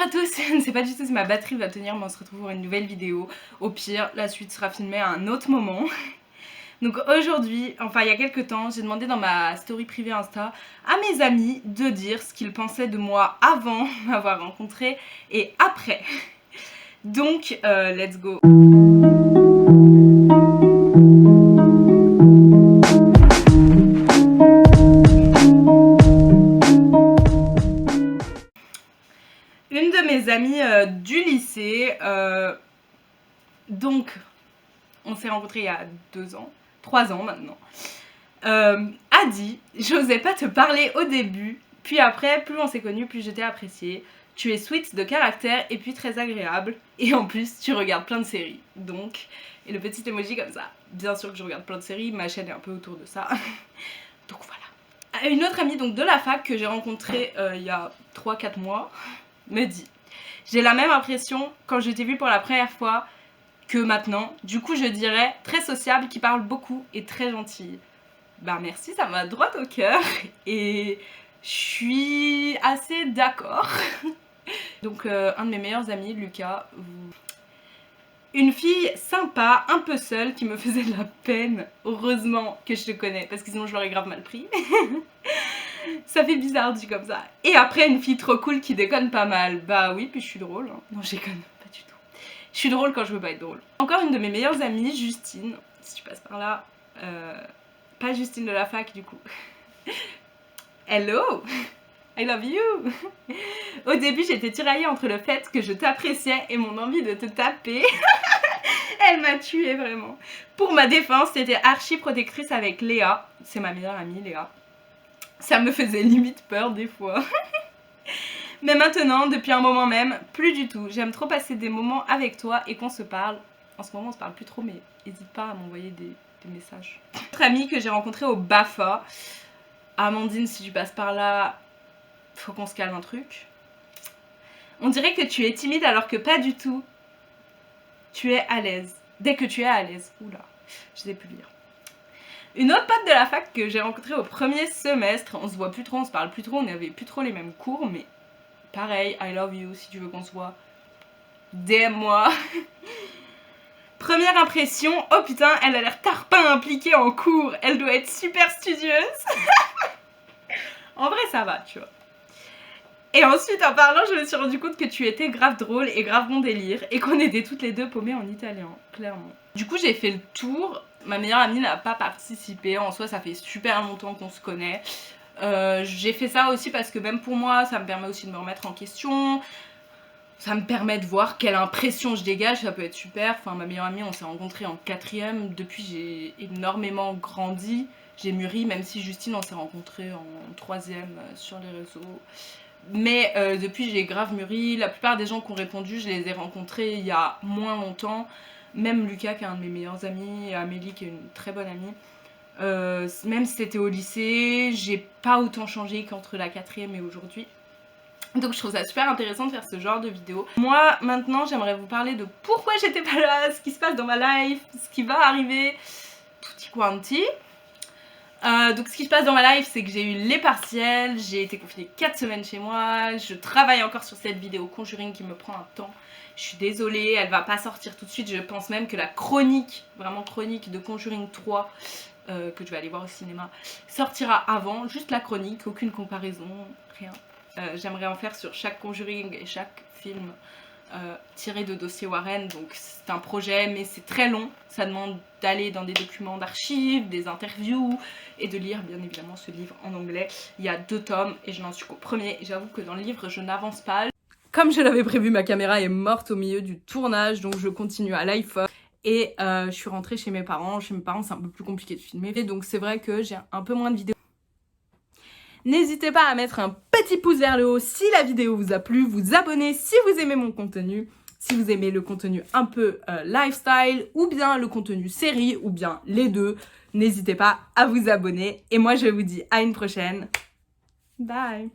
à tous, je ne sais pas du tout si ma batterie va tenir, mais on se retrouve pour une nouvelle vidéo. Au pire, la suite sera filmée à un autre moment. Donc aujourd'hui, enfin il y a quelques temps, j'ai demandé dans ma story privée Insta à mes amis de dire ce qu'ils pensaient de moi avant m'avoir rencontrée et après. Donc, let's go. Une de mes amies du lycée, donc on s'est rencontrés il y a 3 ans maintenant, a dit « J'osais pas te parler au début, puis après, plus on s'est connus, plus je t'ai apprécié. Tu es sweet de caractère et puis très agréable. Et en plus, tu regardes plein de séries. » Donc, et le petit emoji comme ça. Bien sûr que je regarde plein de séries, ma chaîne est un peu autour de ça. Donc voilà. Une autre amie donc, de la fac que j'ai rencontrée il y a 3-4 mois me dit « J'ai la même impression quand je t'ai vue pour la première fois que maintenant. Du coup, je dirais très sociable, qui parle beaucoup et très gentille. » Bah merci, ça m'a droit au cœur et je suis assez d'accord. Donc un de mes meilleurs amis, Lucas, une fille sympa, un peu seule, qui me faisait de la peine. Heureusement que je te connais, parce que sinon je l'aurais grave mal pris. Ça fait bizarre dit comme ça. Et après une fille trop cool qui déconne pas mal. Bah oui, puis je suis drôle. Hein. Non, je déconne pas du tout. Je suis drôle quand je veux pas être drôle. Encore une de mes meilleures amies, Justine, si tu passes par là. Pas Justine de la fac du coup. Hello, I love you. Au début j'étais tiraillée entre le fait que je t'appréciais et mon envie de te taper. Elle m'a tuée vraiment. Pour ma défense, c'était archi protectrice avec Léa. C'est ma meilleure amie Léa. Ça me faisait limite peur des fois. Mais maintenant, depuis un moment même, plus du tout. J'aime trop passer des moments avec toi et qu'on se parle. En ce moment on se parle plus trop, mais n'hésite pas à m'envoyer des messages. Autre amie que j'ai rencontrée au BAFA. Amandine, si tu passes par là, faut qu'on se calme un truc. On dirait que tu es timide alors que pas du tout. Tu es à l'aise. Dès que tu es à l'aise. Oula, je sais plus lire. Une autre pote de la fac que j'ai rencontrée au premier semestre. On se voit plus trop, on se parle plus trop, on n'avait plus trop les mêmes cours, mais pareil, I love you, si tu veux qu'on se voit. DM-moi. Première impression, oh putain, elle a l'air tarpin impliquée en cours, elle doit être super studieuse. En vrai ça va, tu vois. Et ensuite en parlant, je me suis rendu compte que tu étais grave drôle et grave bon délire et qu'on était toutes les deux paumées en italien, clairement. Du coup j'ai fait le tour, ma meilleure amie n'a pas participé, en soi ça fait super longtemps qu'on se connaît. J'ai fait ça aussi parce que même pour moi ça me permet aussi de me remettre en question. Ça me permet de voir quelle impression je dégage, ça peut être super. Enfin, ma meilleure amie, on s'est rencontrés en 4e. Depuis, j'ai énormément grandi. J'ai mûri, même si Justine, on s'est rencontrés en 3e sur les réseaux. Mais depuis, j'ai grave mûri. La plupart des gens qui ont répondu, je les ai rencontrés il y a moins longtemps. Même Lucas, qui est un de mes meilleurs amis, et Amélie, qui est une très bonne amie. Même si c'était au lycée, j'ai pas autant changé qu'entre la 4e et aujourd'hui. Donc je trouve ça super intéressant de faire ce genre de vidéo. Moi maintenant j'aimerais vous parler de pourquoi j'étais pas là, ce qui se passe dans ma life, ce qui va arriver, tutti quanti. Donc ce qui se passe dans ma life, c'est que j'ai eu les partiels, j'ai été confinée 4 semaines chez moi, je travaille encore sur cette vidéo Conjuring qui me prend un temps. Je suis désolée, elle va pas sortir tout de suite, je pense même que la chronique, vraiment chronique de Conjuring 3, que je vais aller voir au cinéma, sortira avant, juste la chronique, aucune comparaison, rien. J'aimerais en faire sur chaque Conjuring et chaque film tiré de dossier Warren, donc c'est un projet mais c'est très long, ça demande d'aller dans des documents d'archives, des interviews et de lire bien évidemment ce livre en anglais. Il y a 2 tomes et je n'en suis qu'au premier, j'avoue que dans le livre je n'avance pas. Comme je l'avais prévu, ma caméra est morte au milieu du tournage, donc je continue à l'iPhone. Et je suis rentrée chez mes parents c'est un peu plus compliqué de filmer, donc c'est vrai que j'ai un peu moins de vidéos. N'hésitez pas à mettre un petit pouce vers le haut si la vidéo vous a plu, vous abonner si vous aimez mon contenu, si vous aimez le contenu un peu lifestyle, ou bien le contenu série, ou bien les deux. N'hésitez pas à vous abonner, et moi je vous dis à une prochaine. Bye!